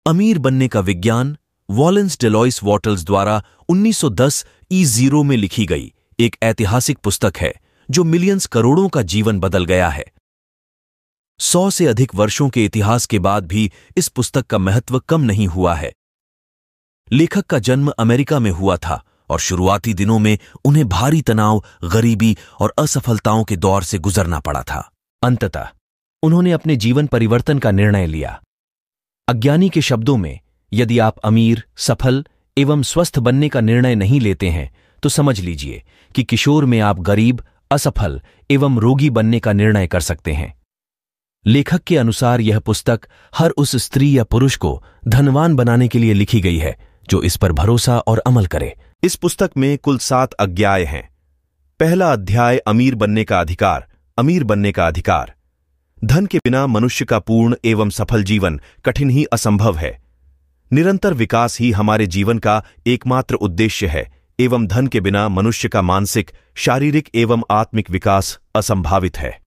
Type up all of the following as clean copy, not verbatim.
अमीर बनने का विज्ञान वॉलेंस डेलॉइस वॉटल्स द्वारा 1910 E0 में लिखी गई एक ऐतिहासिक पुस्तक है जो मिलियंस करोड़ों का जीवन बदल गया है। 100 से अधिक वर्षों के इतिहास के बाद भी इस पुस्तक का महत्व कम नहीं हुआ है। लेखक का जन्म अमेरिका में हुआ था और शुरुआती दिनों में उन्हें भारी तनाव, गरीबी और असफलताओं के दौर से गुजरना पड़ा था। अंततः उन्होंने अपने जीवन परिवर्तन का निर्णय लिया। अज्ञानी के शब्दों में, यदि आप अमीर, सफल एवं स्वस्थ बनने का निर्णय नहीं लेते हैं तो समझ लीजिए कि किशोर में आप गरीब, असफल एवं रोगी बनने का निर्णय कर सकते हैं। लेखक के अनुसार यह पुस्तक हर उस स्त्री या पुरुष को धनवान बनाने के लिए लिखी गई है जो इस पर भरोसा और अमल करे। इस पुस्तक में कुल 7 अध्याय हैं। पहला अध्याय अमीर बनने का अधिकार, अमीर बनने का अधिकार। धन के बिना मनुष्य का पूर्ण एवं सफल जीवन कठिन ही असंभव है। निरंतर विकास ही हमारे जीवन का एकमात्र उद्देश्य है एवं धन के बिना मनुष्य का मानसिक, शारीरिक एवं आत्मिक विकास असंभावित है।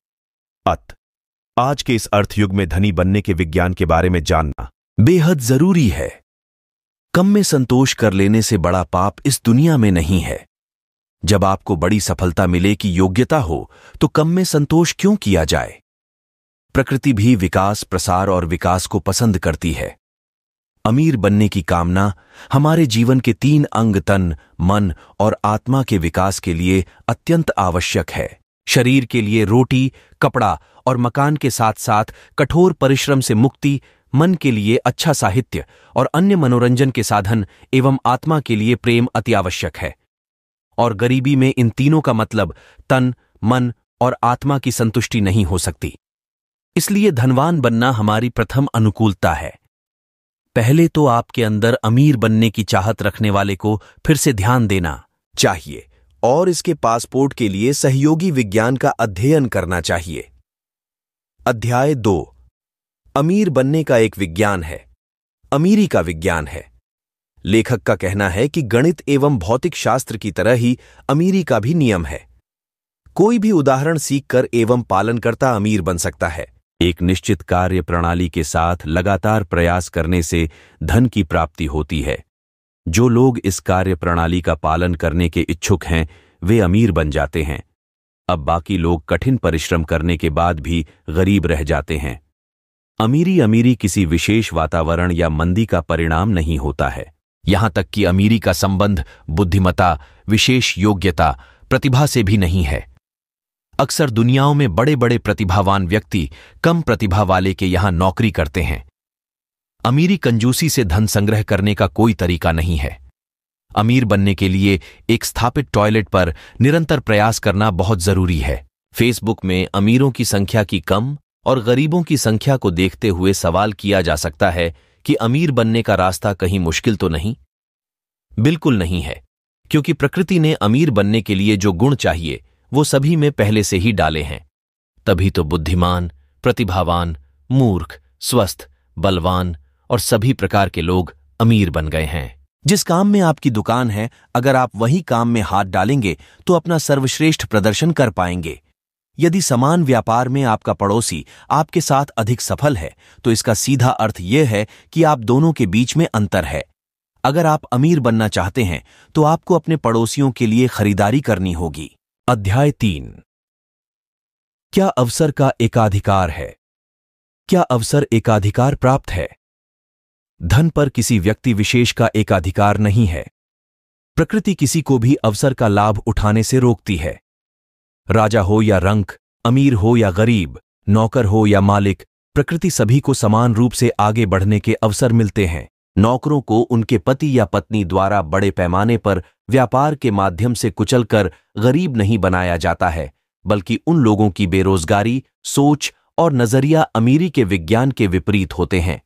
आज के इस अर्थयुग में धनी बनने के विज्ञान के बारे में जानना बेहद जरूरी है। कम में संतोष कर लेने से बड़ा पाप इस दुनिया में नहीं है। जब आपको बड़ी सफलता मिले की योग्यता हो तो कम में संतोष क्यों किया जाए? प्रकृति भी विकास, प्रसार और विकास को पसंद करती है। अमीर बनने की कामना हमारे जीवन के 3 अंग तन, मन और आत्मा के विकास के लिए अत्यंत आवश्यक है। शरीर के लिए रोटी, कपड़ा और मकान के साथ साथ कठोर परिश्रम से मुक्ति, मन के लिए अच्छा साहित्य और अन्य मनोरंजन के साधन एवं आत्मा के लिए प्रेम अति आवश्यक है। और गरीबी में इन तीनों का मतलब तन, मन और आत्मा की संतुष्टि नहीं हो सकती। इसलिए धनवान बनना हमारी प्रथम अनुकूलता है। पहले तो आपके अंदर अमीर बनने की चाहत रखने वाले को फिर से ध्यान देना चाहिए और इसके पासपोर्ट के लिए सहयोगी विज्ञान का अध्ययन करना चाहिए। अध्याय 2 अमीर बनने का एक विज्ञान है, अमीरी का विज्ञान है। लेखक का कहना है कि गणित एवं भौतिक शास्त्र की तरह ही अमीरी का भी नियम है। कोई भी उदाहरण सीखकर एवं पालनकर्ता अमीर बन सकता है। एक निश्चित कार्य प्रणाली के साथ लगातार प्रयास करने से धन की प्राप्ति होती है। जो लोग इस कार्य प्रणाली का पालन करने के इच्छुक हैं वे अमीर बन जाते हैं। अब बाकी लोग कठिन परिश्रम करने के बाद भी गरीब रह जाते हैं। अमीरी किसी विशेष वातावरण या मंदी का परिणाम नहीं होता है। यहां तक कि अमीरी का संबंध बुद्धिमत्ता, विशेष योग्यता, प्रतिभा से भी नहीं है। अक्सर दुनियाओं में बड़े बड़े प्रतिभावान व्यक्ति कम प्रतिभा वाले के यहां नौकरी करते हैं। अमीरी कंजूसी से धन संग्रह करने का कोई तरीका नहीं है। अमीर बनने के लिए एक स्थापित टॉयलेट पर निरंतर प्रयास करना बहुत जरूरी है। फेसबुक में अमीरों की संख्या की कम और गरीबों की संख्या को देखते हुए सवाल किया जा सकता है कि अमीर बनने का रास्ता कहीं मुश्किल तो नहीं? बिल्कुल नहीं है, क्योंकि प्रकृति ने अमीर बनने के लिए जो गुण चाहिए वो सभी में पहले से ही डाले हैं। तभी तो बुद्धिमान, प्रतिभावान, मूर्ख, स्वस्थ, बलवान और सभी प्रकार के लोग अमीर बन गए हैं। जिस काम में आपकी दुकान है, अगर आप वही काम में हाथ डालेंगे तो अपना सर्वश्रेष्ठ प्रदर्शन कर पाएंगे। यदि समान व्यापार में आपका पड़ोसी आपके साथ अधिक सफल है तो इसका सीधा अर्थ यह है कि आप दोनों के बीच में अंतर है। अगर आप अमीर बनना चाहते हैं तो आपको अपने पड़ोसियों के लिए खरीदारी करनी होगी। अध्याय 3 क्या अवसर का एकाधिकार है? क्या अवसर एकाधिकार प्राप्त है? धन पर किसी व्यक्ति विशेष का एकाधिकार नहीं है। प्रकृति किसी को भी अवसर का लाभ उठाने से रोकती है। राजा हो या रंक, अमीर हो या गरीब, नौकर हो या मालिक, प्रकृति सभी को समान रूप से आगे बढ़ने के अवसर मिलते हैं। नौकरों को उनके पति या पत्नी द्वारा बड़े पैमाने पर व्यापार के माध्यम से कुचलकर गरीब नहीं बनाया जाता है, बल्कि उन लोगों की बेरोजगारी, सोच और नजरिया अमीरी के विज्ञान के विपरीत होते हैं।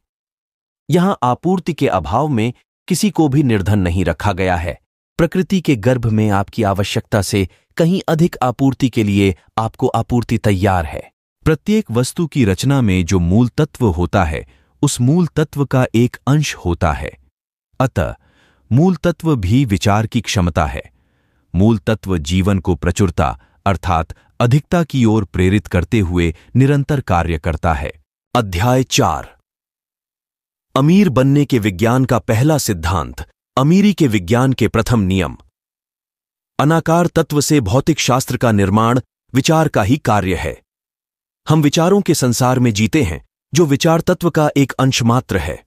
यहां आपूर्ति के अभाव में किसी को भी निर्धन नहीं रखा गया है। प्रकृति के गर्भ में आपकी आवश्यकता से कहीं अधिक आपूर्ति के लिए आपको आपूर्ति तैयार है। प्रत्येक वस्तु की रचना में जो मूल तत्व होता है उस मूल तत्व का एक अंश होता है। अतः मूल तत्व भी विचार की क्षमता है। मूल तत्व जीवन को प्रचुरता अर्थात अधिकता की ओर प्रेरित करते हुए निरंतर कार्य करता है। अध्याय 4 अमीर बनने के विज्ञान का पहला सिद्धांत, अमीरी के विज्ञान के प्रथम नियम। अनाकार तत्व से भौतिक शास्त्र का निर्माण विचार का ही कार्य है। हम विचारों के संसार में जीते हैं, जो विचार तत्व का एक अंश मात्र है।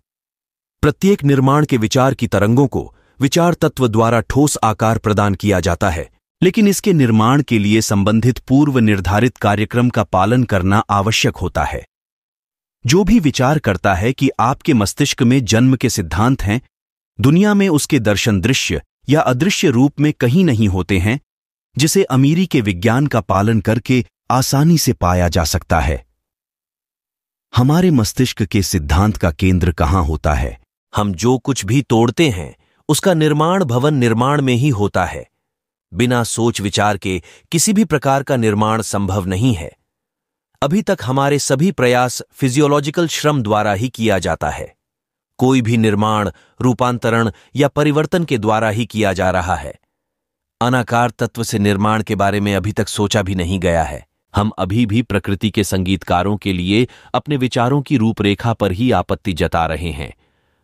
प्रत्येक निर्माण के विचार की तरंगों को विचार तत्व द्वारा ठोस आकार प्रदान किया जाता है, लेकिन इसके निर्माण के लिए संबंधित पूर्व निर्धारित कार्यक्रम का पालन करना आवश्यक होता है। जो भी विचार करता है कि आपके मस्तिष्क में जन्म के सिद्धांत हैं, दुनिया में उसके दर्शन दृश्य या अदृश्य रूप में कहीं नहीं होते हैं, जिसे अमीरी के विज्ञान का पालन करके आसानी से पाया जा सकता है। हमारे मस्तिष्क के सिद्धांत का केंद्र कहाँ होता है? हम जो कुछ भी तोड़ते हैं, उसका निर्माण भवन निर्माण में ही होता है। बिना सोच विचार के किसी भी प्रकार का निर्माण संभव नहीं है। अभी तक हमारे सभी प्रयास फिजियोलॉजिकल श्रम द्वारा ही किया जाता है। कोई भी निर्माण रूपांतरण या परिवर्तन के द्वारा ही किया जा रहा है। अनाकार तत्व से निर्माण के बारे में अभी तक सोचा भी नहीं गया है। हम अभी भी प्रकृति के संगीतकारों के लिए अपने विचारों की रूपरेखा पर ही आपत्ति जता रहे हैं।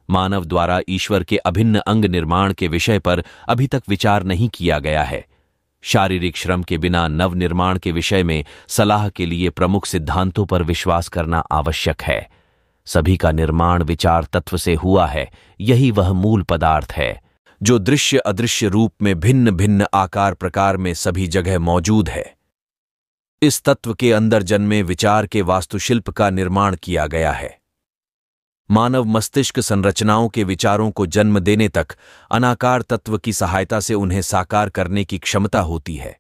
मानव द्वारा ईश्वर के अभिन्न अंग निर्माण के विषय पर अभी तक विचार नहीं किया गया है। शारीरिक श्रम के बिना नव निर्माण के विषय में सलाह के लिए प्रमुख सिद्धांतों पर विश्वास करना आवश्यक है। सभी का निर्माण विचार तत्व से हुआ है। यही वह मूल पदार्थ है जो दृश्य अदृश्य रूप में भिन्न भिन्न आकार प्रकार में सभी जगह मौजूद है। इस तत्व के अंदर जन्मे विचार के वास्तुशिल्प का निर्माण किया गया है। मानव मस्तिष्क संरचनाओं के विचारों को जन्म देने तक अनाकार तत्व की सहायता से उन्हें साकार करने की क्षमता होती है।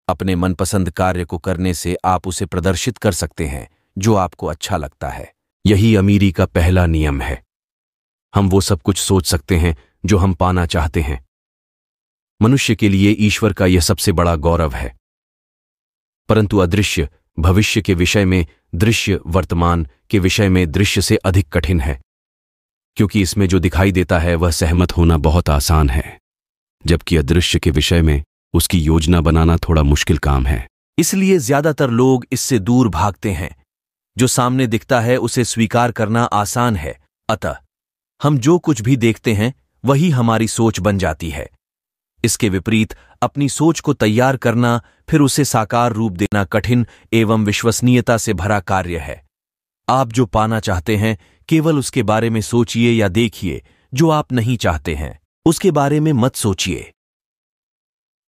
अपने मनपसंद कार्य को करने से आप उसे प्रदर्शित कर सकते हैं जो आपको अच्छा लगता है। यही अमीरी का पहला नियम है। हम वो सब कुछ सोच सकते हैं जो हम पाना चाहते हैं। मनुष्य के लिए ईश्वर का यह सबसे बड़ा गौरव है। परंतु अदृश्य भविष्य के विषय में दृश्य वर्तमान के विषय में दृश्य से अधिक कठिन है, क्योंकि इसमें जो दिखाई देता है वह सहमत होना बहुत आसान है, जबकि अदृश्य के विषय में उसकी योजना बनाना थोड़ा मुश्किल काम है। इसलिए ज्यादातर लोग इससे दूर भागते हैं। जो सामने दिखता है उसे स्वीकार करना आसान है, अतः हम जो कुछ भी देखते हैं वही हमारी सोच बन जाती है। इसके विपरीत अपनी सोच को तैयार करना, फिर उसे साकार रूप देना कठिन एवं विश्वसनीयता से भरा कार्य है। आप जो पाना चाहते हैं केवल उसके बारे में सोचिए या देखिए। जो आप नहीं चाहते हैं उसके बारे में मत सोचिए।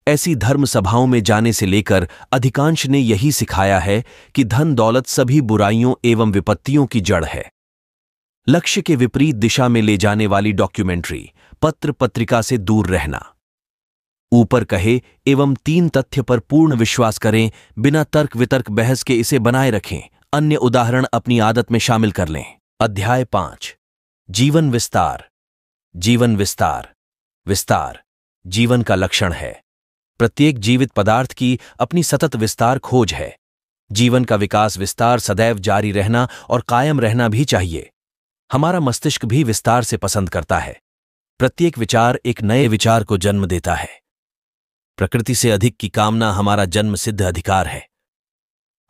ऐसी धर्म सभाओं में जाने से लेकर अधिकांश ने यही सिखाया है कि धन दौलत सभी बुराइयों एवं विपत्तियों की जड़ है। लक्ष्य के विपरीत दिशा में ले जाने वाली डॉक्यूमेंट्री, पत्र पत्रिका से दूर रहना। ऊपर कहे एवं 3 तथ्य पर पूर्ण विश्वास करें, बिना तर्क वितर्क बहस के इसे बनाए रखें। अन्य उदाहरण अपनी आदत में शामिल कर लें। अध्याय 5, जीवन विस्तार। जीवन विस्तार। विस्तार जीवन का लक्षण है। प्रत्येक जीवित पदार्थ की अपनी सतत विस्तार खोज है। जीवन का विकास विस्तार सदैव जारी रहना और कायम रहना भी चाहिए। हमारा मस्तिष्क भी विस्तार से पसंद करता है। प्रत्येक विचार एक नए विचार को जन्म देता है। प्रकृति से अधिक की कामना हमारा जन्म सिद्ध अधिकार है।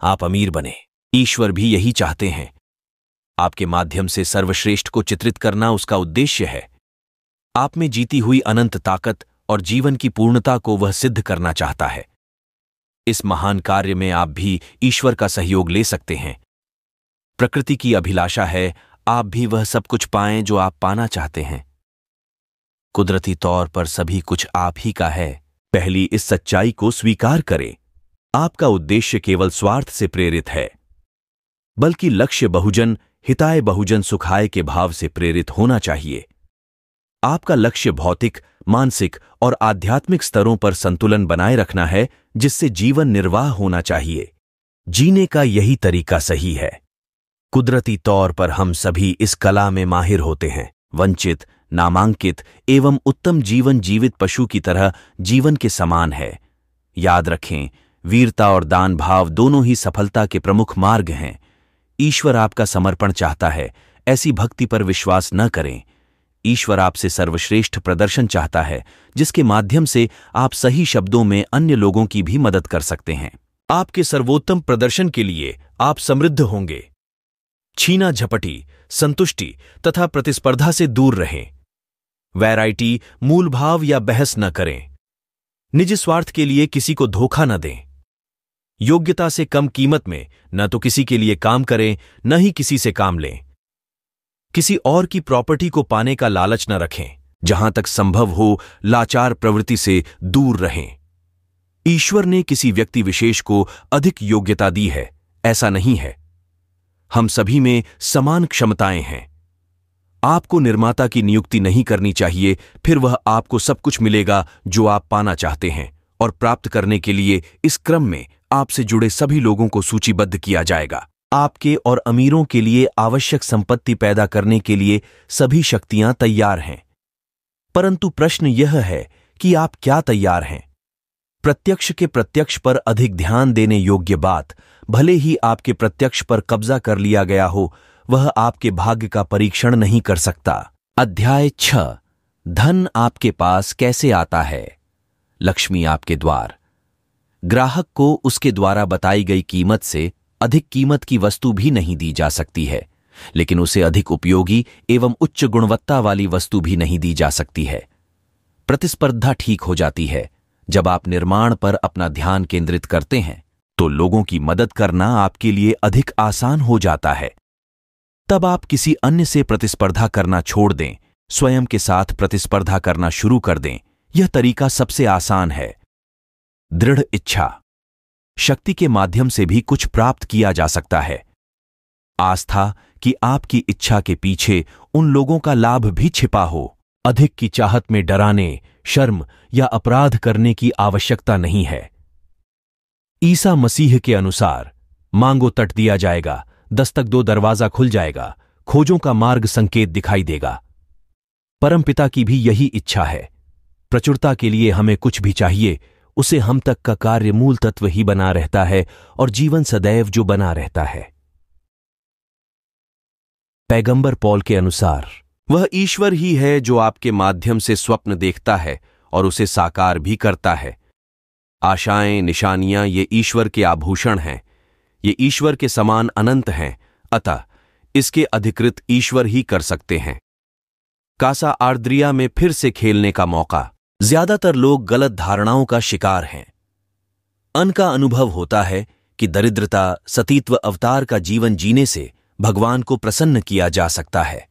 आप अमीर बने, ईश्वर भी यही चाहते हैं। आपके माध्यम से सर्वश्रेष्ठ को चित्रित करना उसका उद्देश्य है। आप में जीती हुई अनंत ताकत और जीवन की पूर्णता को वह सिद्ध करना चाहता है। इस महान कार्य में आप भी ईश्वर का सहयोग ले सकते हैं। प्रकृति की अभिलाषा है आप भी वह सब कुछ पाएं जो आप पाना चाहते हैं। कुदरती तौर पर सभी कुछ आप ही का है। पहली इस सच्चाई को स्वीकार करें। आपका उद्देश्य केवल स्वार्थ से प्रेरित है, बल्कि लक्ष्य बहुजन हिताय बहुजन सुखाय के भाव से प्रेरित होना चाहिए। आपका लक्ष्य भौतिक, मानसिक और आध्यात्मिक स्तरों पर संतुलन बनाए रखना है, जिससे जीवन निर्वाह होना चाहिए। जीने का यही तरीका सही है। कुदरती तौर पर हम सभी इस कला में माहिर होते हैं। वंचित, नामांकित एवं उत्तम जीवन जीवित पशु की तरह जीवन के समान है। याद रखें, वीरता और दान भाव दोनों ही सफलता के प्रमुख मार्ग हैं। ईश्वर आपका समर्पण चाहता है, ऐसी भक्ति पर विश्वास न करें। ईश्वर आपसे सर्वश्रेष्ठ प्रदर्शन चाहता है, जिसके माध्यम से आप सही शब्दों में अन्य लोगों की भी मदद कर सकते हैं। आपके सर्वोत्तम प्रदर्शन के लिए आप समृद्ध होंगे। छीना झपटी, संतुष्टि तथा प्रतिस्पर्धा से दूर रहें। वैरायटी, मूलभाव या बहस न करें। निजी स्वार्थ के लिए किसी को धोखा न दें। योग्यता से कम कीमत में न तो किसी के लिए काम करें, न ही किसी से काम लें। किसी और की प्रॉपर्टी को पाने का लालच न रखें। जहां तक संभव हो लाचार प्रवृत्ति से दूर रहें। ईश्वर ने किसी व्यक्ति विशेष को अधिक योग्यता दी है, ऐसा नहीं है। हम सभी में समान क्षमताएं हैं। आपको निर्माता की नियुक्ति नहीं करनी चाहिए, फिर वह आपको सब कुछ मिलेगा जो आप पाना चाहते हैं, और प्राप्त करने के लिए इस क्रम में आपसे जुड़े सभी लोगों को सूचीबद्ध किया जाएगा। आपके और अमीरों के लिए आवश्यक संपत्ति पैदा करने के लिए सभी शक्तियां तैयार हैं। परंतु प्रश्न यह है कि आप क्या तैयार हैं? प्रत्यक्ष के प्रत्यक्ष पर अधिक ध्यान देने योग्य बात, भले ही आपके प्रत्यक्ष पर कब्जा कर लिया गया हो, वह आपके भाग्य का परीक्षण नहीं कर सकता। अध्याय 6। धन आपके पास कैसे आता है? लक्ष्मी आपके द्वार। ग्राहक को उसके द्वारा बताई गई कीमत से अधिक कीमत की वस्तु भी नहीं दी जा सकती है, लेकिन उसे अधिक उपयोगी एवं उच्च गुणवत्ता वाली वस्तु भी नहीं दी जा सकती है। प्रतिस्पर्धा ठीक हो जाती है जब आप निर्माण पर अपना ध्यान केंद्रित करते हैं, तो लोगों की मदद करना आपके लिए अधिक आसान हो जाता है। तब आप किसी अन्य से प्रतिस्पर्धा करना छोड़ दें, स्वयं के साथ प्रतिस्पर्धा करना शुरू कर दें। यह तरीका सबसे आसान है। दृढ़ इच्छा शक्ति के माध्यम से भी कुछ प्राप्त किया जा सकता है। आस्था कि आपकी इच्छा के पीछे उन लोगों का लाभ भी छिपा हो। अधिक की चाहत में डराने, शर्म या अपराध करने की आवश्यकता नहीं है। ईसा मसीह के अनुसार, मांगो तट दिया जाएगा, दस्तक दो दरवाजा खुल जाएगा, खोजों का मार्ग संकेत दिखाई देगा। परमपिता की भी यही इच्छा है। प्रचुरता के लिए हमें कुछ भी चाहिए, उसे हम तक का कार्य मूल तत्व ही बना रहता है और जीवन सदैव जो बना रहता है। पैगंबर पौल के अनुसार, वह ईश्वर ही है जो आपके माध्यम से स्वप्न देखता है और उसे साकार भी करता है। आशाएं, निशानियां ये ईश्वर के आभूषण हैं। ये ईश्वर के समान अनंत हैं, अतः इसके अधिकृत ईश्वर ही कर सकते हैं। कासा आर्द्रिया में फिर से खेलने का मौका। ज्यादातर लोग गलत धारणाओं का शिकार हैं। अन्न का अनुभव होता है कि दरिद्रता, सतीत्व अवतार का जीवन जीने से भगवान को प्रसन्न किया जा सकता है।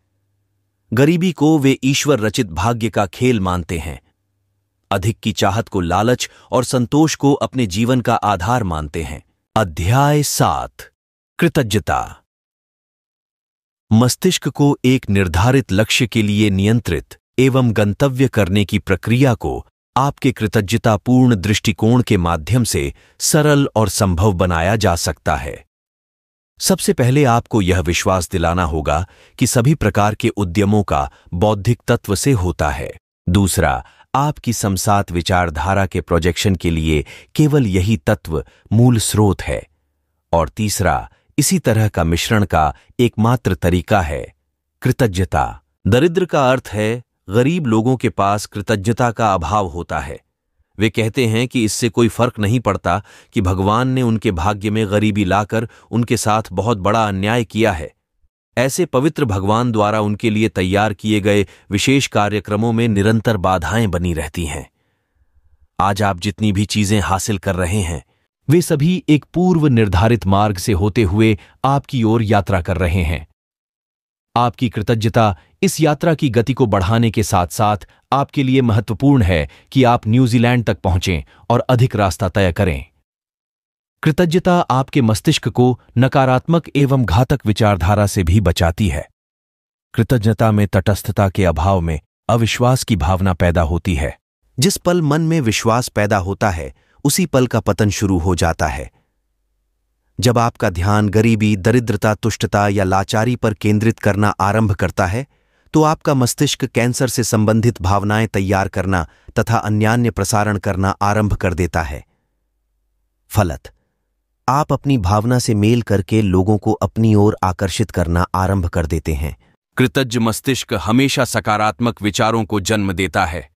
गरीबी को वे ईश्वर रचित भाग्य का खेल मानते हैं। अधिक की चाहत को लालच और संतोष को अपने जीवन का आधार मानते हैं। अध्याय 7। कृतज्ञता। मस्तिष्क को एक निर्धारित लक्ष्य के लिए नियंत्रित एवं गंतव्य करने की प्रक्रिया को आपके कृतज्ञतापूर्ण दृष्टिकोण के माध्यम से सरल और संभव बनाया जा सकता है। सबसे पहले आपको यह विश्वास दिलाना होगा कि सभी प्रकार के उद्यमों का बौद्धिक तत्व से होता है। दूसरा, आपकी समसात विचारधारा के प्रोजेक्शन के लिए केवल यही तत्व मूल स्रोत है। और तीसरा, इसी तरह का मिश्रण का एकमात्र तरीका है कृतज्ञता। दरिद्र का अर्थ है गरीब लोगों के पास कृतज्ञता का अभाव होता है। वे कहते हैं कि इससे कोई फर्क नहीं पड़ता कि भगवान ने उनके भाग्य में गरीबी लाकर उनके साथ बहुत बड़ा अन्याय किया है। ऐसे पवित्र भगवान द्वारा उनके लिए तैयार किए गए विशेष कार्यक्रमों में निरंतर बाधाएं बनी रहती हैं। आज आप जितनी भी चीजें हासिल कर रहे हैं, वे सभी एक पूर्व निर्धारित मार्ग से होते हुए आपकी ओर यात्रा कर रहे हैं। आपकी कृतज्ञता इस यात्रा की गति को बढ़ाने के साथ साथ आपके लिए महत्वपूर्ण है कि आप न्यूजीलैंड तक पहुंचें और अधिक रास्ता तय करें। कृतज्ञता आपके मस्तिष्क को नकारात्मक एवं घातक विचारधारा से भी बचाती है। कृतज्ञता में तटस्थता के अभाव में अविश्वास की भावना पैदा होती है। जिस पल मन में विश्वास पैदा होता है, उसी पल का पतन शुरू हो जाता है। जब आपका ध्यान गरीबी, दरिद्रता, तुष्टता या लाचारी पर केंद्रित करना आरंभ करता है, तो आपका मस्तिष्क कैंसर से संबंधित भावनाएं तैयार करना तथा अन्यान्य प्रसारण करना आरंभ कर देता है। फलत, आप अपनी भावना से मेल करके लोगों को अपनी ओर आकर्षित करना आरंभ कर देते हैं। कृतज्ञ मस्तिष्क हमेशा सकारात्मक विचारों को जन्म देता है।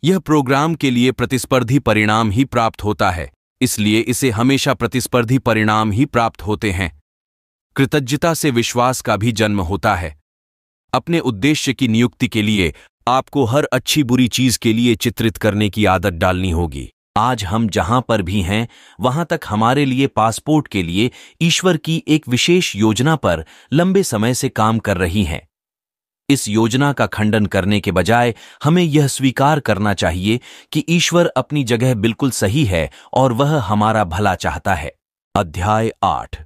यह प्रोग्राम के लिए प्रतिस्पर्धी परिणाम ही प्राप्त होता है, इसलिए इसे हमेशा प्रतिस्पर्धी परिणाम ही प्राप्त होते हैं। कृतज्ञता से विश्वास का भी जन्म होता है। अपने उद्देश्य की नियुक्ति के लिए आपको हर अच्छी बुरी चीज के लिए चित्रित करने की आदत डालनी होगी। आज हम जहां पर भी हैं वहां तक हमारे लिए पासपोर्ट के लिए ईश्वर की एक विशेष योजना पर लंबे समय से काम कर रही हैं। इस योजना का खंडन करने के बजाय हमें यह स्वीकार करना चाहिए कि ईश्वर अपनी जगह बिल्कुल सही है और वह हमारा भला चाहता है। अध्याय 8।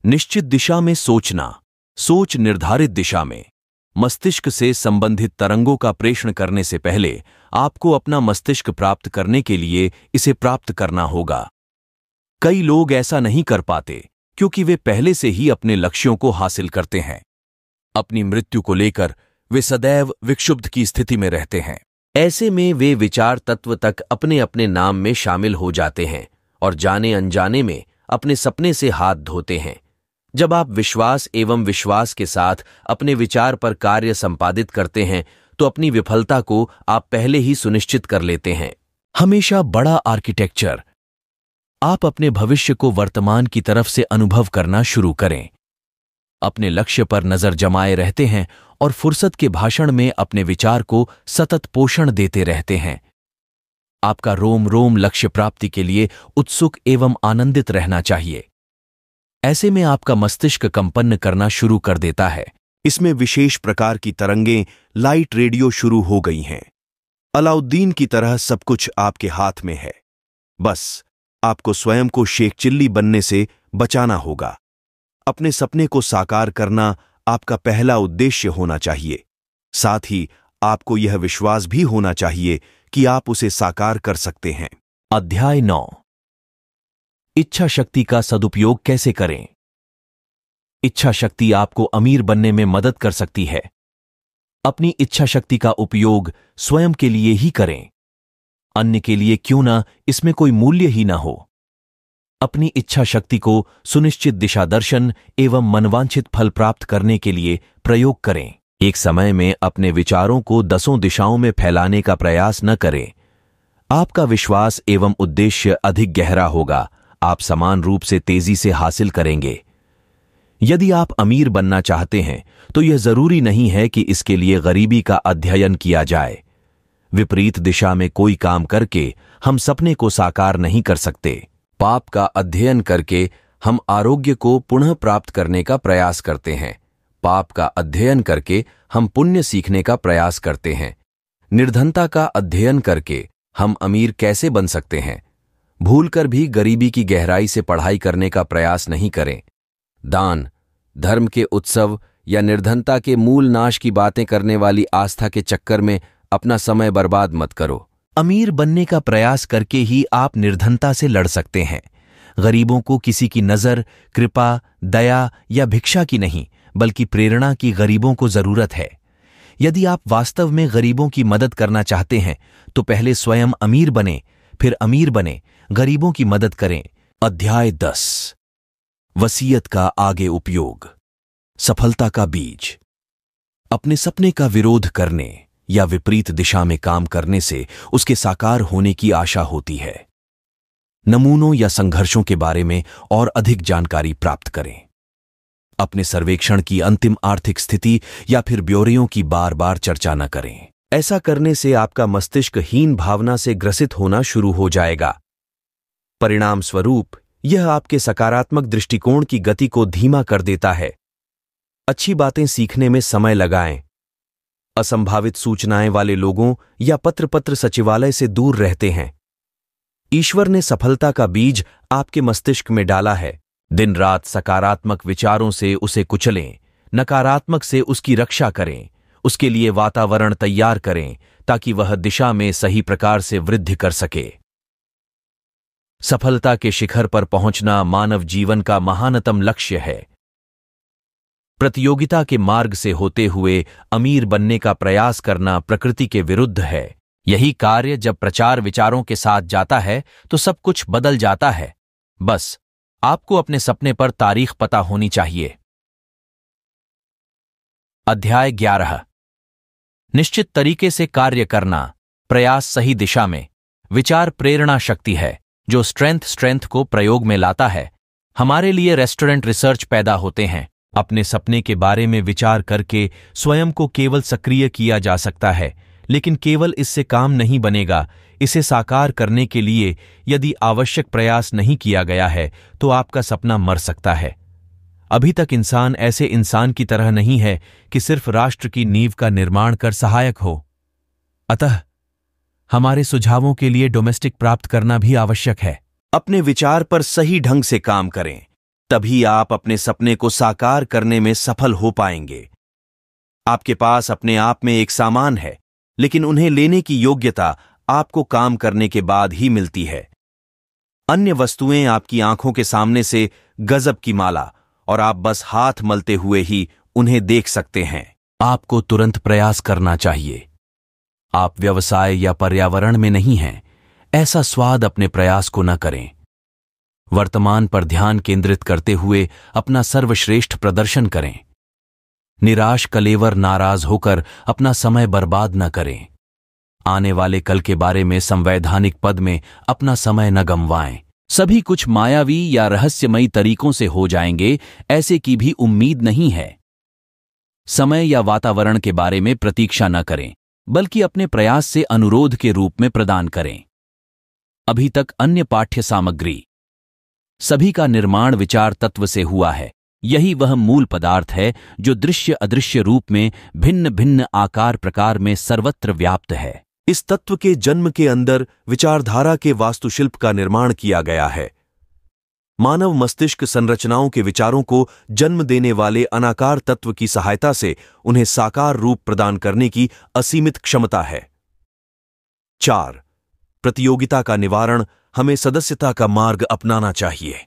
निश्चित दिशा में सोचना। सोच निर्धारित दिशा में। मस्तिष्क से संबंधित तरंगों का प्रेषण करने से पहले आपको अपना मस्तिष्क प्राप्त करने के लिए इसे प्राप्त करना होगा। कई लोग ऐसा नहीं कर पाते क्योंकि वे पहले से ही अपने लक्ष्यों को हासिल करते हैं। अपनी मृत्यु को लेकर वे सदैव विक्षुब्ध की स्थिति में रहते हैं। ऐसे में वे विचार तत्व तक अपने अपने नाम में शामिल हो जाते हैं और जाने अनजाने में अपने सपने से हाथ धोते हैं। जब आप विश्वास एवं विश्वास के साथ अपने विचार पर कार्य संपादित करते हैं तो अपनी विफलता को आप पहले ही सुनिश्चित कर लेते हैं। हमेशा बड़ा आर्किटेक्चर। आप अपने भविष्य को वर्तमान की तरफ से अनुभव करना शुरू करें। अपने लक्ष्य पर नजर जमाए रहते हैं और फुर्सत के भाषण में अपने विचार को सतत पोषण देते रहते हैं। आपका रोम रोम लक्ष्य प्राप्ति के लिए उत्सुक एवं आनंदित रहना चाहिए। ऐसे में आपका मस्तिष्क कंपन करना शुरू कर देता है। इसमें विशेष प्रकार की तरंगें लाइट रेडियो शुरू हो गई हैं। अलाउद्दीन की तरह सब कुछ आपके हाथ में है। बस आपको स्वयं को शेख चिल्ली बनने से बचाना होगा। अपने सपने को साकार करना आपका पहला उद्देश्य होना चाहिए। साथ ही आपको यह विश्वास भी होना चाहिए कि आप उसे साकार कर सकते हैं। अध्याय 9। इच्छा शक्ति का सदुपयोग कैसे करें। इच्छा शक्ति आपको अमीर बनने में मदद कर सकती है। अपनी इच्छा शक्ति का उपयोग स्वयं के लिए ही करें। अन्य के लिए क्यों ना इसमें कोई मूल्य ही ना हो। अपनी इच्छा शक्ति को सुनिश्चित दिशा दर्शन एवं मनवांछित फल प्राप्त करने के लिए प्रयोग करें। एक समय में अपने विचारों को 10 दिशाओं में फैलाने का प्रयास न करें। आपका विश्वास एवं उद्देश्य अधिक गहरा होगा। आप समान रूप से तेजी से हासिल करेंगे। यदि आप अमीर बनना चाहते हैं तो यह जरूरी नहीं है कि इसके लिए गरीबी का अध्ययन किया जाए। विपरीत दिशा में कोई काम करके हम सपने को साकार नहीं कर सकते। पाप का अध्ययन करके हम आरोग्य को पुनः प्राप्त करने का प्रयास करते हैं। पाप का अध्ययन करके हम पुण्य सीखने का प्रयास करते हैं। निर्धनता का अध्ययन करके हम अमीर कैसे बन सकते हैं। भूलकर भी गरीबी की गहराई से पढ़ाई करने का प्रयास नहीं करें। दान, धर्म के उत्सव या निर्धनता के मूल नाश की बातें करने वाली आस्था के चक्कर में अपना समय बर्बाद मत करो। अमीर बनने का प्रयास करके ही आप निर्धनता से लड़ सकते हैं। गरीबों को किसी की नजर, कृपा, दया या भिक्षा की नहीं बल्कि प्रेरणा की गरीबों को जरूरत है। यदि आप वास्तव में गरीबों की मदद करना चाहते हैं तो पहले स्वयं अमीर बने, फिर अमीर बने गरीबों की मदद करें। अध्याय 10। वसीयत का आगे उपयोग। सफलता का बीज। अपने सपने का विरोध करने या विपरीत दिशा में काम करने से उसके साकार होने की आशा होती है। नमूनों या संघर्षों के बारे में और अधिक जानकारी प्राप्त करें। अपने सर्वेक्षण की अंतिम आर्थिक स्थिति या फिर ब्यौरियों की बार बार चर्चा न करें। ऐसा करने से आपका मस्तिष्क हीन भावना से ग्रसित होना शुरू हो जाएगा। परिणाम स्वरूप यह आपके सकारात्मक दृष्टिकोण की गति को धीमा कर देता है। अच्छी बातें सीखने में समय लगाएं। असंभावित सूचनाएं वाले लोगों या पत्र सचिवालय से दूर रहते हैं। ईश्वर ने सफलता का बीज आपके मस्तिष्क में डाला है। दिन रात सकारात्मक विचारों से उसे कुचलें, नकारात्मक से उसकी रक्षा करें। उसके लिए वातावरण तैयार करें ताकि वह दिशा में सही प्रकार से वृद्धि कर सके। सफलता के शिखर पर पहुंचना मानव जीवन का महानतम लक्ष्य है। प्रतियोगिता के मार्ग से होते हुए अमीर बनने का प्रयास करना प्रकृति के विरुद्ध है। यही कार्य जब प्रचार विचारों के साथ जाता है तो सब कुछ बदल जाता है। बस आपको अपने सपने पर तारीख पता होनी चाहिए। अध्याय 11। निश्चित तरीके से कार्य करना। प्रयास सही दिशा में। विचार प्रेरणा शक्ति है जो स्ट्रेंथ को प्रयोग में लाता है। हमारे लिए रेस्टोरेंट रिसर्च पैदा होते हैं। अपने सपने के बारे में विचार करके स्वयं को केवल सक्रिय किया जा सकता है, लेकिन केवल इससे काम नहीं बनेगा। इसे साकार करने के लिए यदि आवश्यक प्रयास नहीं किया गया है तो आपका सपना मर सकता है। अभी तक इंसान ऐसे इंसान की तरह नहीं है कि सिर्फ राष्ट्र की नींव का निर्माण कर सहायक हो। अतः हमारे सुझावों के लिए डोमेस्टिक प्राप्त करना भी आवश्यक है। अपने विचार पर सही ढंग से काम करें, तभी आप अपने सपने को साकार करने में सफल हो पाएंगे। आपके पास अपने आप में एक सामान है, लेकिन उन्हें लेने की योग्यता आपको काम करने के बाद ही मिलती है। अन्य वस्तुएं आपकी आंखों के सामने से गजब की माला, और आप बस हाथ मलते हुए ही उन्हें देख सकते हैं। आपको तुरंत प्रयास करना चाहिए। आप व्यवसाय या पर्यावरण में नहीं हैं, ऐसा स्वाद अपने प्रयास को न करें। वर्तमान पर ध्यान केंद्रित करते हुए अपना सर्वश्रेष्ठ प्रदर्शन करें। निराश कलेवर नाराज होकर अपना समय बर्बाद न करें। आने वाले कल के बारे में संवैधानिक पद में अपना समय न गंवाएं। सभी कुछ मायावी या रहस्यमयी तरीकों से हो जाएंगे, ऐसे की भी उम्मीद नहीं है। समय या वातावरण के बारे में प्रतीक्षा न करें, बल्कि अपने प्रयास से अनुरोध के रूप में प्रदान करें। अभी तक अन्य पाठ्य सामग्री। सभी का निर्माण विचार तत्व से हुआ है। यही वह मूल पदार्थ है जो दृश्य अदृश्य रूप में भिन्न भिन्न आकार प्रकार में सर्वत्र व्याप्त है। इस तत्व के जन्म के अंदर विचारधारा के वास्तुशिल्प का निर्माण किया गया है। मानव मस्तिष्क संरचनाओं के विचारों को जन्म देने वाले अनाकार तत्व की सहायता से उन्हें साकार रूप प्रदान करने की असीमित क्षमता है। 4. प्रतियोगिता का निवारण। हमें सदस्यता का मार्ग अपनाना चाहिए।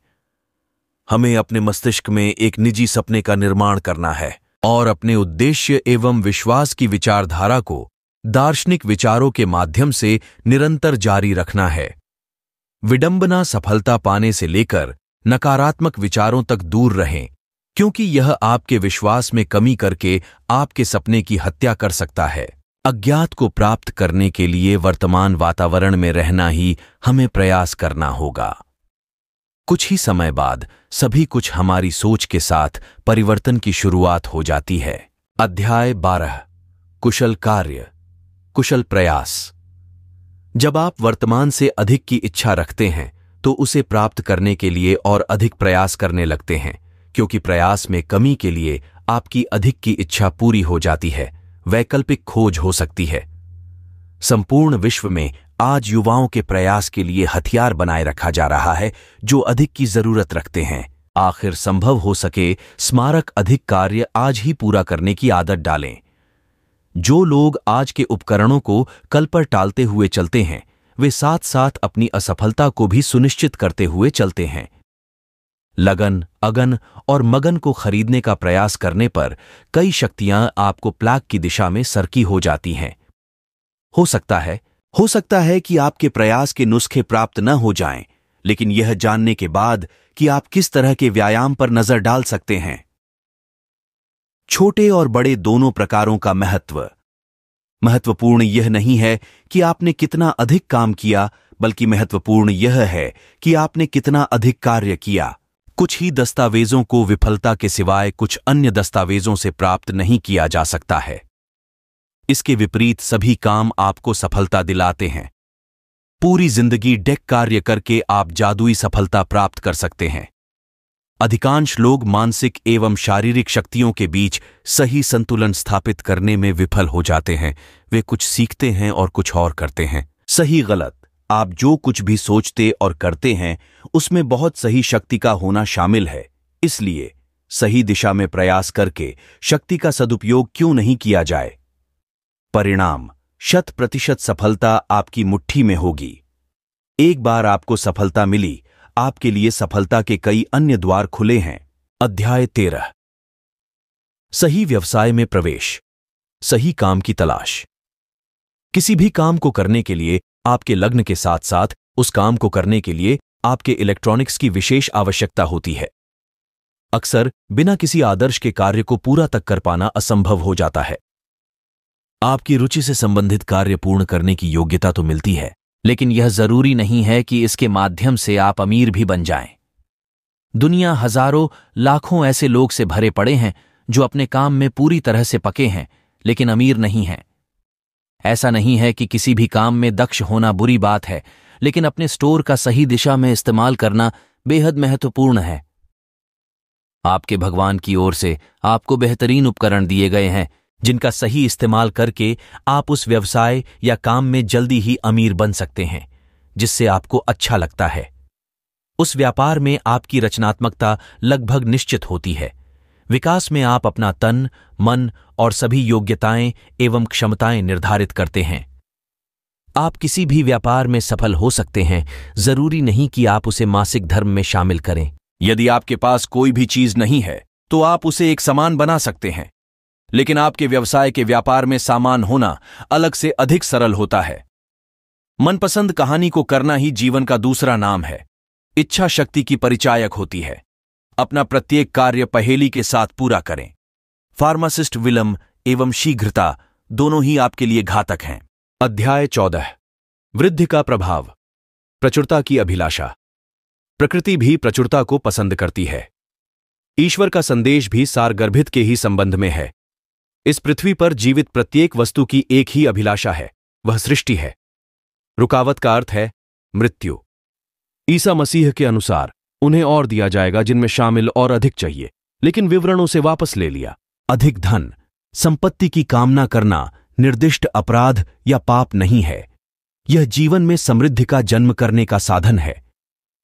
हमें अपने मस्तिष्क में एक निजी सपने का निर्माण करना है और अपने उद्देश्य एवं विश्वास की विचारधारा को दार्शनिक विचारों के माध्यम से निरंतर जारी रखना है। विडंबना सफलता पाने से लेकर नकारात्मक विचारों तक दूर रहें, क्योंकि यह आपके विश्वास में कमी करके आपके सपने की हत्या कर सकता है। अज्ञात को प्राप्त करने के लिए वर्तमान वातावरण में रहना ही हमें प्रयास करना होगा। कुछ ही समय बाद सभी कुछ हमारी सोच के साथ परिवर्तन की शुरुआत हो जाती है। अध्याय 12। कुशल कार्य, कुशल प्रयास। जब आप वर्तमान से अधिक की इच्छा रखते हैं तो उसे प्राप्त करने के लिए और अधिक प्रयास करने लगते हैं, क्योंकि प्रयास में कमी के लिए आपकी अधिक की इच्छा पूरी हो जाती है। वैकल्पिक खोज हो सकती है। संपूर्ण विश्व में आज युवाओं के प्रयास के लिए हथियार बनाए रखा जा रहा है जो अधिक की जरूरत रखते हैं। आखिर संभव हो सके स्मारक अधिक कार्य आज ही पूरा करने की आदत डालें। जो लोग आज के उपकरणों को कल पर टालते हुए चलते हैं, वे साथ साथ अपनी असफलता को भी सुनिश्चित करते हुए चलते हैं। लगन, अगन और मगन को खरीदने का प्रयास करने पर कई शक्तियां आपको प्लाग की दिशा में सरकी हो जाती हैं। हो सकता है कि आपके प्रयास के नुस्खे प्राप्त न हो जाएं, लेकिन यह जानने के बाद कि आप किस तरह के व्यायाम पर नजर डाल सकते हैं। छोटे और बड़े दोनों प्रकारों का महत्व। महत्वपूर्ण यह नहीं है कि आपने कितना अधिक काम किया, बल्कि महत्वपूर्ण यह है कि आपने कितना अधिक कार्य किया। कुछ ही दस्तावेजों को विफलता के सिवाय कुछ अन्य दस्तावेजों से प्राप्त नहीं किया जा सकता है। इसके विपरीत सभी काम आपको सफलता दिलाते हैं। पूरी जिंदगी डेक कार्य करके आप जादुई सफलता प्राप्त कर सकते हैं। अधिकांश लोग मानसिक एवं शारीरिक शक्तियों के बीच सही संतुलन स्थापित करने में विफल हो जाते हैं। वे कुछ सीखते हैं और कुछ और करते हैं। सही गलत, आप जो कुछ भी सोचते और करते हैं उसमें बहुत सही शक्ति का होना शामिल है। इसलिए सही दिशा में प्रयास करके शक्ति का सदुपयोग क्यों नहीं किया जाए। परिणाम 100% सफलता आपकी मुट्ठी में होगी। एक बार आपको सफलता मिली, आपके लिए सफलता के कई अन्य द्वार खुले हैं। अध्याय 13। सही व्यवसाय में प्रवेश, सही काम की तलाश। किसी भी काम को करने के लिए आपके लग्न के साथ साथ उस काम को करने के लिए आपके इलेक्ट्रॉनिक्स की विशेष आवश्यकता होती है। अक्सर बिना किसी आदर्श के कार्य को पूरा तक कर पाना असंभव हो जाता है। आपकी रुचि से संबंधित कार्य पूर्ण करने की योग्यता तो मिलती है, लेकिन यह जरूरी नहीं है कि इसके माध्यम से आप अमीर भी बन जाएं। दुनिया हजारों लाखों ऐसे लोग से भरे पड़े हैं जो अपने काम में पूरी तरह से पके हैं लेकिन अमीर नहीं हैं। ऐसा नहीं है कि किसी भी काम में दक्ष होना बुरी बात है, लेकिन अपने स्टोर का सही दिशा में इस्तेमाल करना बेहद महत्वपूर्ण है। आपके भगवान की ओर से आपको बेहतरीन उपकरण दिए गए हैं जिनका सही इस्तेमाल करके आप उस व्यवसाय या काम में जल्दी ही अमीर बन सकते हैं जिससे आपको अच्छा लगता है। उस व्यापार में आपकी रचनात्मकता लगभग निश्चित होती है। विकास में आप अपना तन, मन और सभी योग्यताएं एवं क्षमताएं निर्धारित करते हैं। आप किसी भी व्यापार में सफल हो सकते हैं, जरूरी नहीं कि आप उसे मासिक धर्म में शामिल करें। यदि आपके पास कोई भी चीज नहीं है तो आप उसे एक सामान बना सकते हैं, लेकिन आपके व्यवसाय के व्यापार में सामान होना अलग से अधिक सरल होता है। मनपसंद कहानी को करना ही जीवन का दूसरा नाम है। इच्छा शक्ति की परिचायक होती है। अपना प्रत्येक कार्य पहेली के साथ पूरा करें। फार्मासिस्ट विलंब एवं शीघ्रता दोनों ही आपके लिए घातक हैं। अध्याय 14। वृद्धि का प्रभाव। प्रचुरता की अभिलाषा। प्रकृति भी प्रचुरता को पसंद करती है। ईश्वर का संदेश भी सारगर्भित के ही संबंध में है। इस पृथ्वी पर जीवित प्रत्येक वस्तु की एक ही अभिलाषा है, वह सृष्टि है। रुकावट का अर्थ है मृत्यु। ईसा मसीह के अनुसार उन्हें और दिया जाएगा जिनमें शामिल और अधिक चाहिए, लेकिन विवरणों से वापस ले लिया। अधिक धन, संपत्ति की कामना करना निर्दिष्ट अपराध या पाप नहीं है। यह जीवन में समृद्धि का जन्म करने का साधन है।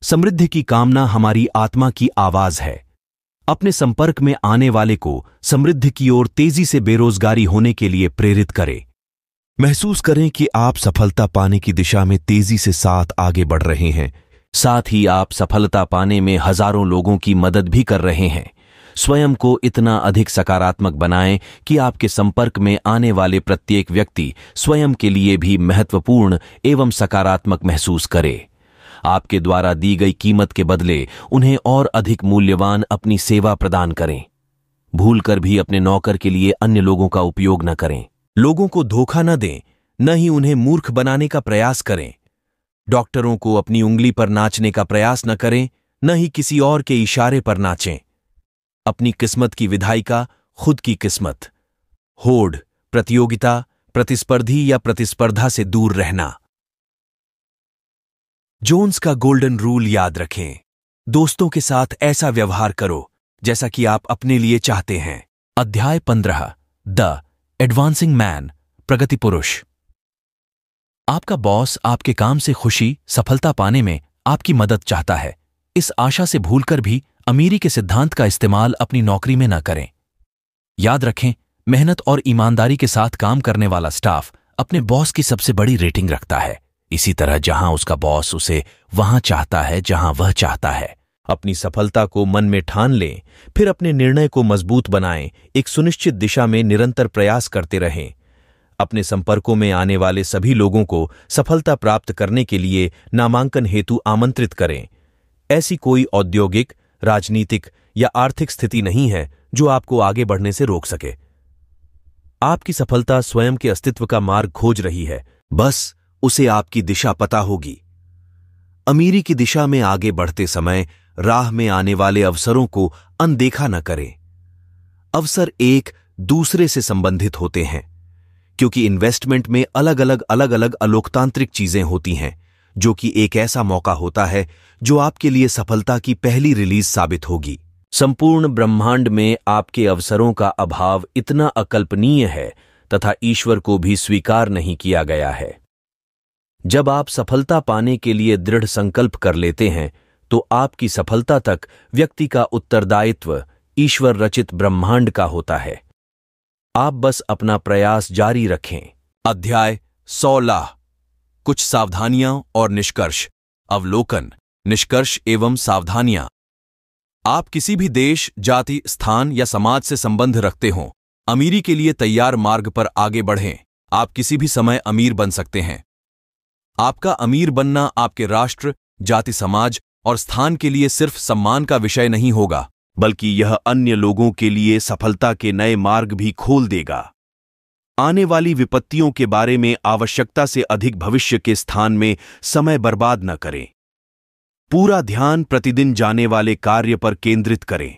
समृद्धि की कामना हमारी आत्मा की आवाज है। अपने संपर्क में आने वाले को समृद्धि की ओर तेजी से बेरोजगारी होने के लिए प्रेरित करें। महसूस करें कि आप सफलता पाने की दिशा में तेजी से साथ आगे बढ़ रहे हैं। साथ ही आप सफलता पाने में हजारों लोगों की मदद भी कर रहे हैं। स्वयं को इतना अधिक सकारात्मक बनाएं कि आपके संपर्क में आने वाले प्रत्येक व्यक्ति स्वयं के लिए भी महत्वपूर्ण एवं सकारात्मक महसूस करे। आपके द्वारा दी गई कीमत के बदले उन्हें और अधिक मूल्यवान अपनी सेवा प्रदान करें। भूलकर भी अपने नौकर के लिए अन्य लोगों का उपयोग न करें। लोगों को धोखा न दें, न ही उन्हें मूर्ख बनाने का प्रयास करें। डॉक्टरों को अपनी उंगली पर नाचने का प्रयास न करें, न ही किसी और के इशारे पर नाचें। अपनी किस्मत की विधायिका खुद की किस्मत। होड़, प्रतियोगिता, प्रतिस्पर्धी या प्रतिस्पर्धा से दूर रहना। जोन्स का गोल्डन रूल याद रखें। दोस्तों के साथ ऐसा व्यवहार करो जैसा कि आप अपने लिए चाहते हैं। अध्याय 15। द एडवांसिंग मैन, प्रगति पुरुष। आपका बॉस आपके काम से खुशी, सफलता पाने में आपकी मदद चाहता है। इस आशा से भूलकर भी अमीरी के सिद्धांत का इस्तेमाल अपनी नौकरी में न करें। याद रखें, मेहनत और ईमानदारी के साथ काम करने वाला स्टाफ अपने बॉस की सबसे बड़ी रेटिंग रखता है। इसी तरह जहां उसका बॉस उसे वहां चाहता है जहां वह चाहता है। अपनी सफलता को मन में ठान लें, फिर अपने निर्णय को मजबूत बनाएं। एक सुनिश्चित दिशा में निरंतर प्रयास करते रहें। अपने संपर्कों में आने वाले सभी लोगों को सफलता प्राप्त करने के लिए नामांकन हेतु आमंत्रित करें। ऐसी कोई औद्योगिक, राजनीतिक या आर्थिक स्थिति नहीं है जो आपको आगे बढ़ने से रोक सके। आपकी सफलता स्वयं के अस्तित्व का मार्ग खोज रही है, बस उसे आपकी दिशा पता होगी। अमीरी की दिशा में आगे बढ़ते समय राह में आने वाले अवसरों को अनदेखा न करें। अवसर एक दूसरे से संबंधित होते हैं, क्योंकि इन्वेस्टमेंट में अलग अलग अलोकतांत्रिक चीजें होती हैं, जो कि एक ऐसा मौका होता है जो आपके लिए सफलता की पहली रिलीज साबित होगी। संपूर्ण ब्रह्मांड में आपके अवसरों का अभाव इतना अकल्पनीय है तथा ईश्वर को भी स्वीकार नहीं किया गया है। जब आप सफलता पाने के लिए दृढ़ संकल्प कर लेते हैं तो आपकी सफलता तक व्यक्ति का उत्तरदायित्व ईश्वर रचित ब्रह्मांड का होता है। आप बस अपना प्रयास जारी रखें। अध्याय 16। कुछ सावधानियां और निष्कर्ष। अवलोकन, निष्कर्ष एवं सावधानियां। आप किसी भी देश, जाति, स्थान या समाज से संबंध रखते हों, अमीरी के लिए तैयार मार्ग पर आगे बढ़ें। आप किसी भी समय अमीर बन सकते हैं। आपका अमीर बनना आपके राष्ट्र, जाति, समाज और स्थान के लिए सिर्फ सम्मान का विषय नहीं होगा, बल्कि यह अन्य लोगों के लिए सफलता के नए मार्ग भी खोल देगा। आने वाली विपत्तियों के बारे में आवश्यकता से अधिक भविष्य के स्थान में समय बर्बाद न करें। पूरा ध्यान प्रतिदिन जाने वाले कार्य पर केंद्रित करें।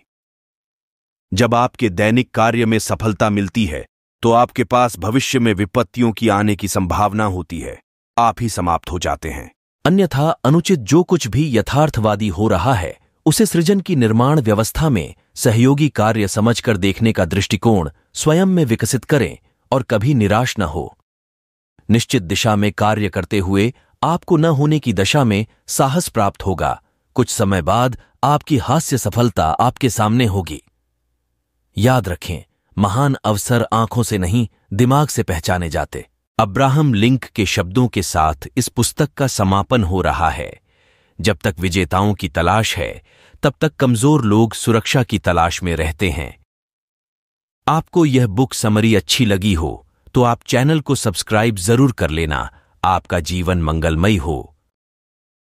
जब आपके दैनिक कार्य में सफलता मिलती है तो आपके पास भविष्य में विपत्तियों की आने की संभावना होती है। आप ही समाप्त हो जाते हैं। अन्यथा अनुचित जो कुछ भी यथार्थवादी हो रहा है उसे सृजन की निर्माण व्यवस्था में सहयोगी कार्य समझकर देखने का दृष्टिकोण स्वयं में विकसित करें और कभी निराश न हो। निश्चित दिशा में कार्य करते हुए आपको न होने की दशा में साहस प्राप्त होगा। कुछ समय बाद आपकी हास्य सफलता आपके सामने होगी। याद रखें, महान अवसर आंखों से नहीं दिमाग से पहचाने जाते। अब्राहम लिंक के शब्दों के साथ इस पुस्तक का समापन हो रहा है। जब तक विजेताओं की तलाश है तब तक कमजोर लोग सुरक्षा की तलाश में रहते हैं। आपको यह बुक समरी अच्छी लगी हो तो आप चैनल को सब्सक्राइब जरूर कर लेना। आपका जीवन मंगलमय हो।